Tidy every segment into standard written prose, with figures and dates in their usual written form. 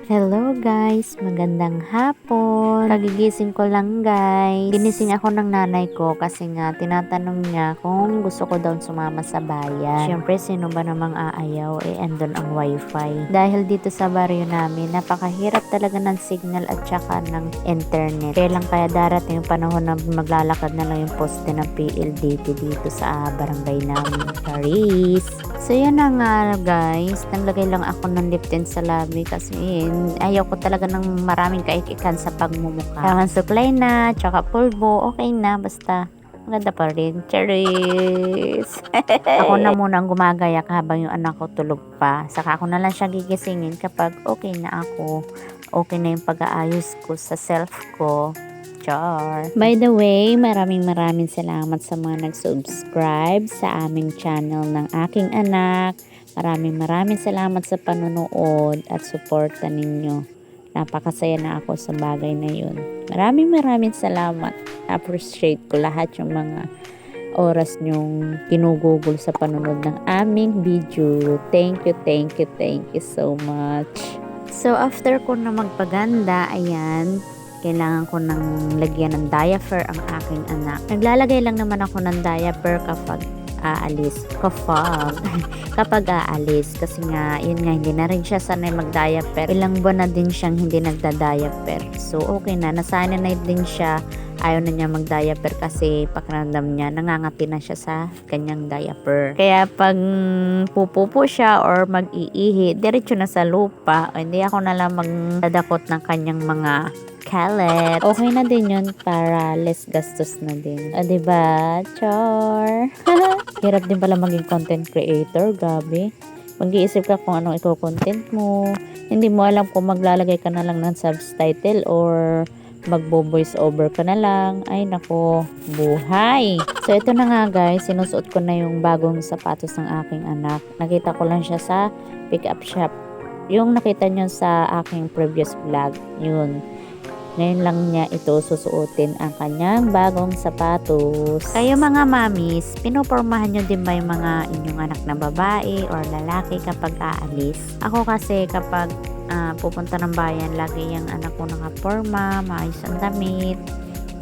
Hello guys, magandang hapon. Kagigising ko lang guys. Ginising ako ng nanay ko kasi nga tinatanong niya kung gusto ko daw sumama sa bayan. Siyempre, sino ba namang aayaw? Andun ang wifi. Dahil dito sa baryo namin, napakahirap talaga ng signal at saka ng internet. Kailan kaya darating yung panahon na maglalakad na lang yung poste ng PLDT dito sa barangay namin. Paris. So yan na nga guys, naglagay lang ako ng lip tint sa labi kasi ayaw ko talaga ng maraming kaikikan sa pagmumukha. Kailangan suklay na, tsaka pulbo, okay na, basta maganda pa rin. Cheers! Ako na muna ang gumagayak habang yung anak ko tulog pa. Saka ako na lang siya gigisingin kapag okay na ako. Okay na yung pag-aayos ko sa self ko. Char. By the way, maraming salamat sa mga nag-subscribe sa aming channel ng aking anak. Maraming salamat sa panonood at suporta ninyo. Napakasaya na ako sa bagay na yun. Maraming salamat. Appreciate ko lahat yung mga oras nyong kinugugol sa panonood ng aming video. Thank you so much. So, after ko na magpaganda, ayan, kailangan ko nang lagyan ng diaper ang aking anak. Naglalagay lang naman ako ng diaper kapag aalis. Kapag aalis. Kasi nga, yun nga, hindi na rin siya sanay mag-diaper. Ilang buwan na din siyang hindi nagda-diaper. So, okay na. Nasanay na din siya. Ayaw na niya mag-diaper kasi pakiramdam niya, nangangati na siya sa kanyang diaper. Kaya pag pupupo siya or mag-iihi, diretso na sa lupa. O, hindi ako na lang magdadakot ng kanyang mga kalat. Okay na din yun para less gastos na din. O, diba? Char! Hirap din pala maging content creator. Gabi. Mag-iisip ka kung anong i-content mo. Hindi mo alam kung maglalagay ka na lang ng subtitle or magbo-voice over ka na lang. Ay nako, buhay. So ito na nga guys, sinusuot ko na yung bagong sapatos ng aking anak. Nakita ko lang siya sa pick-up shop. Yung nakita nyo sa aking previous vlog, yun. Ngayon lang niya ito susuotin ang kanyang bagong sapatos. Kayo mga mamis, pinopormahan nyo din ba yung mga inyong anak na babae or lalaki kapag aalis? Ako kasi kapag pupunta ng bayan, lagi yung anak ko nakaporma, maayos ang damit.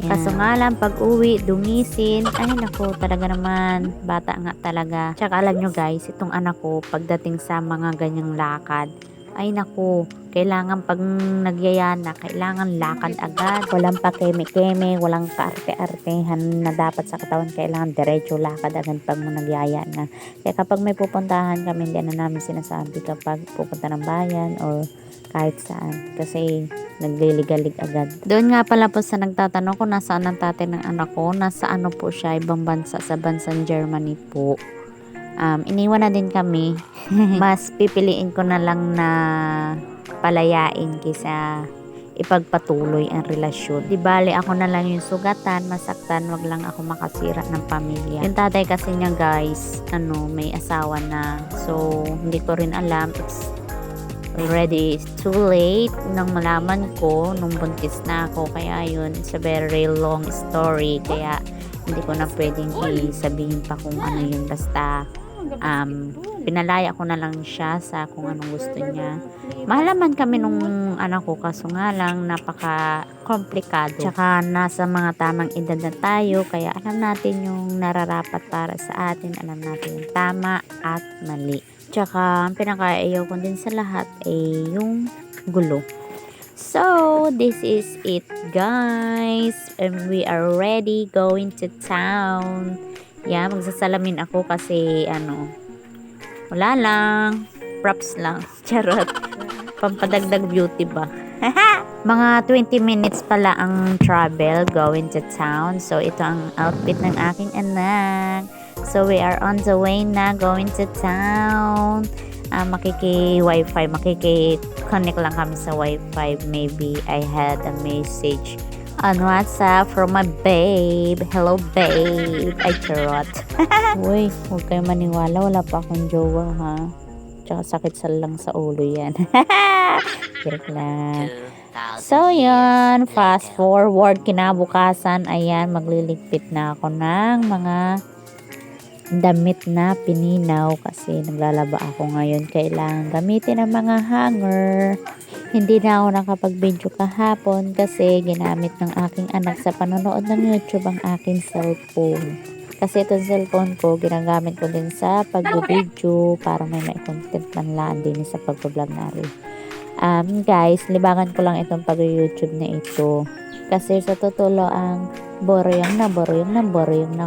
Yan. Kaso nga lang, pag uwi, dungisin, ay naku, talaga naman, bata nga talaga. Tsaka alam nyo guys, itong anak ko, pagdating sa mga ganyang lakad, ay naku, kailangan pag nagyayana, kailangan lakad agad. Walang pakeme-keme, walang kaarte-artehan na dapat sa katawan. Kailangan diretso lakad agad pag nagyayana. Kaya kapag may pupuntahan kami, hindi na namin sinasabi kapag pupunta ng bayan or kahit saan. Kasi nagliligalig agad. Doon nga pala po sa nagtatanong kung nasaan ang tatay ng anak ko. Nasa ano po siya, ibang bansa, sa bansang Germany po. Iniwan na din kami. Mas pipiliin ko na lang na palayain kaysa ipagpatuloy ang relasyon. Di bale ako na lang yung sugatan, masaktan, wag lang ako makasira ng pamilya. Yung tatay kasi niya guys, may asawa na. So, hindi ko rin alam. It's already too late nang malaman ko nung buntis na ako. Kaya yun, it's a very long story. Kaya hindi ko na pwedeng sabihin pa kung ano yun. Basta pinalaya ko na lang siya sa kung anong gusto niya. Mahalaman kami nung anak ko, kaso nga lang napaka komplikado. Tsaka nasa mga tamang edad na tayo, kaya alam natin yung nararapat para sa atin, alam natin yung tama at mali. Tsaka ang pinakaayaw ko din sa lahat ay yung gulo. So, this is it guys. And we are ready going to town. Yeah, magsasalamin ako kasi wala lang, props lang, charot, pampadagdag beauty ba. Mga 20 minutes pala ang travel going to town. So ito ang outfit ng aking anak. So we are on the way na going to town. Makiki-wifi, makiki-connect lang kami sa wifi. Maybe I had a message on WhatsApp from my babe. Hello babe. Ay charot. Uy, huwag kayo maniwala, wala pa akong jowa ha. Tsaka sakit lang sa ulo yan. Joke lang. So yun, fast forward, kinabukasan, ayan, magliligpit na ako ng mga damit na pininaw kasi naglalaba ako ngayon. Kailangan gamitin ang mga hanger. Hindi na ako nakapag-video kahapon kasi ginamit ng aking anak sa panonood ng YouTube ang aking cellphone. Kasi itong cellphone ko, ginagamit ko din sa pag-video para may content man lang din sa pag-vlog na rin. Guys, libangan ko lang itong pag-YouTube na ito. Kasi sa totoo ang boring na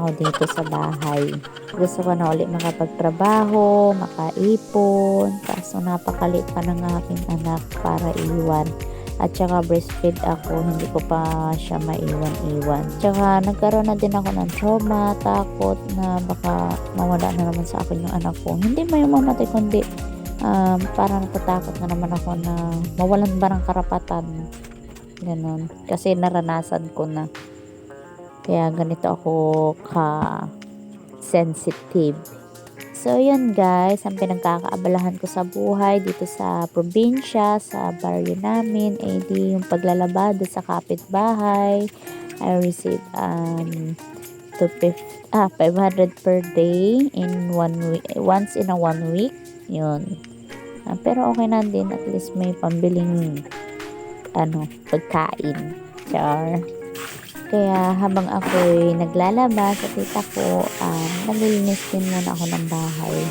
ako dito sa bahay. Gusto ko na ulit makapagtrabaho, makaipon, kaso napakalit pa ng aking anak para iwan. At saka breastfeed ako, hindi ko pa siya maiwan-iwan. Tsaka nagkaroon na din ako ng trauma, takot na baka mawala na naman sa akin yung anak ko. Hindi may mamatay kundi parang natatakot na naman ako na mawalan ba ng karapatan. Ganon. Kasi naranasan ko na. Kaya ganito ako ka-sensitive. So, yun guys, ang pinagkakaabalahan ko sa buhay dito sa probinsya, sa baryo namin, ay di yung paglalabado sa kapitbahay. I receive 500 per day in 1 week, once in a 1 week. Yun. Pero okay na din, at least may pambiling pagkain. Char. Kaya habang ako'y naglalaba sa tita ko, naglilinis din muna ako ng bahay.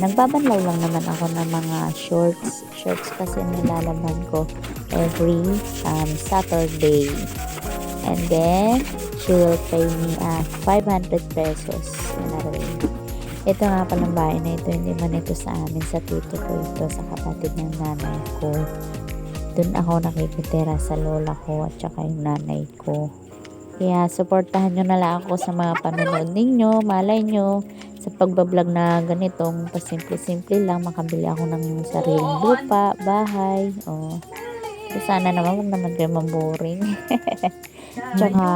Nagbabanlaw lang naman ako ng mga shorts kasi nilalaban ko every Saturday. And then, she will pay me 500 pesos. Ito nga palang bahay na ito, hindi man ito sa amin, sa tito ko ito, sa kapatid ng nanay ko. Doon ako nakikitira sa lola ko at saka yung nanay ko. Kaya supportahan nyo na lang ako sa mga panonood ninyo. Malay nyo sa pagbablog na ganitong pasimple-simple lang, makabili ako ng sariling lupa, bahay. So, sana naman wag naman kayo maboring. Tsaka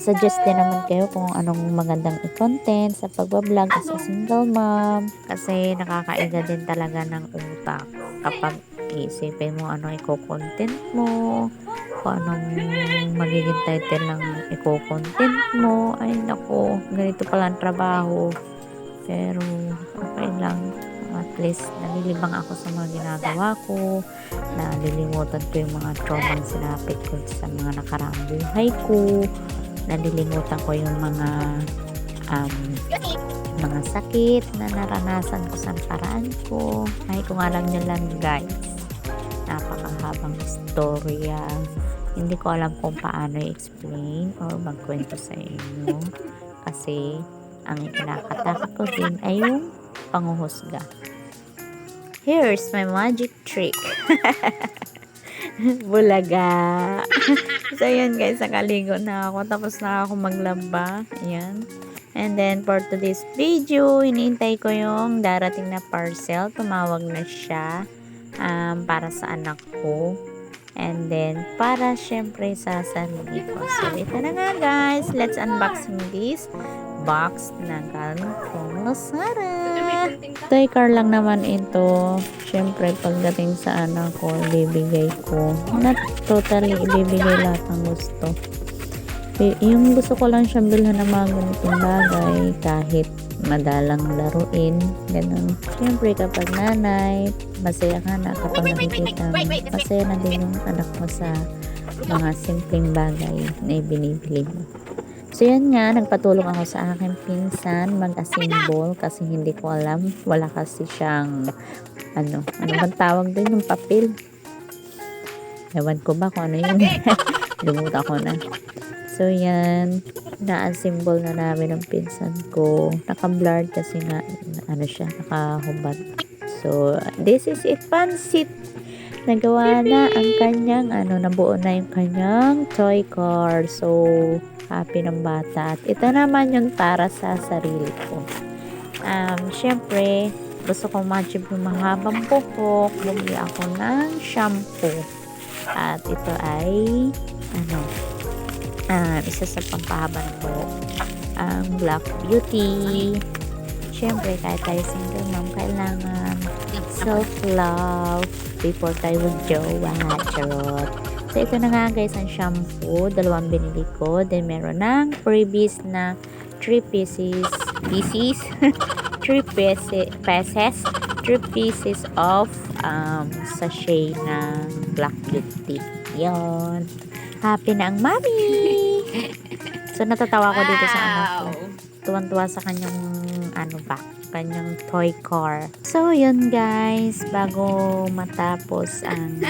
suggest din naman kayo kung anong magandang i-content sa pagbablog as a single mom. Kasi nakakaiga din talaga ng utak kapag isipin mo anong i-content mo, kung anong magiging title ng i-content mo. Ay nako, ganito pala ang trabaho. Pero okay lang. At least nalilibang ako sa mga ginagawa ko. Nalilimutan ko yung mga trauma sinapit ko sa mga nakaraang buhay ko. Nalilimutan ko yung mga sakit na naranasan ko sa nakaraan ko. Ay kung alam nyo lang guys, napakahabang istorya. Hindi ko alam kung paano i-explain or magkwento sa inyo. Kasi ang kinakatakot ko din ay yung panguhusga. Here's my magic trick. Bulaga. So, yan guys, nakaligo na ako. Tapos na ako maglaba. Ayan. And then, for today's video, hinihintay ko yung darating na parcel. Tumawag na siya para sa anak ko. And then, para syempre sa sarili ko. So, ito na nga guys. Let's unboxing this box na galing from Lazada. Toy car lang naman ito. Syempre, pagdating sa anak ko, ibibigay ko. Not totally ibibigay lahat ng gusto. Yung gusto ko lang siyang bilhan ng mga ganitong bagay, kahit madalang laruin, ganun. Syempre, kapag nanay, masaya ka na kapag nakikita mo. Masaya na din yung anak mo sa mga simpleng bagay na ibinibili mo. So, yan nga, nagpatulong ako sa aking pinsan mag-assemble kasi hindi ko alam. Wala kasi siyang, ano bang tawag doon, yung papel. Ewan ko ba kung ano yun. Lumuta ko na. So, yan, na-assemble na namin ng pinsan ko. Naka-blurred kasi nga, siya, nakahubad. So, this is it, pansit. Nagawa na ang kanyang, nabuo na yung kanyang toy car. So, happy ng bata. At ito naman yung para sa sarili ko. Syempre, gusto ko ma-achieve yung mahabang buhok. Bumili ako ng shampoo. At ito ay, isa sa pampahaba ng buhok. Ang Black Beauty. Syempre, kahit tayo single mom, kailangan self-love before tayo mag-jowa. Charot. So, ito na nga guys, ang shampoo. 2 binili ko. Then, meron ng freebies na 3 pieces. 3 pesos. 3 pieces of sachet ng Black Beauty. Yon. Happy na ang mommy! So, natatawa ko dito sa anak ko. Tuwan-tuwa sa kanyang kanyang toy car. So, yun guys, bago matapos ang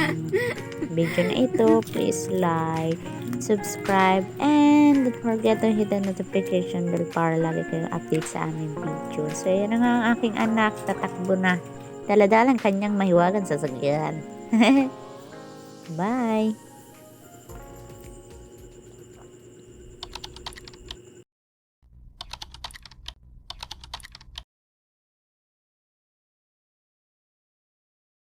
video na ito, please like, subscribe, and don't forget to hit the notification bell para lagi kayong update sa aming video. So, yan na nga ang aking anak, tatakbo na. Daladalang kanyang mahiwagan sa sagyan. Bye!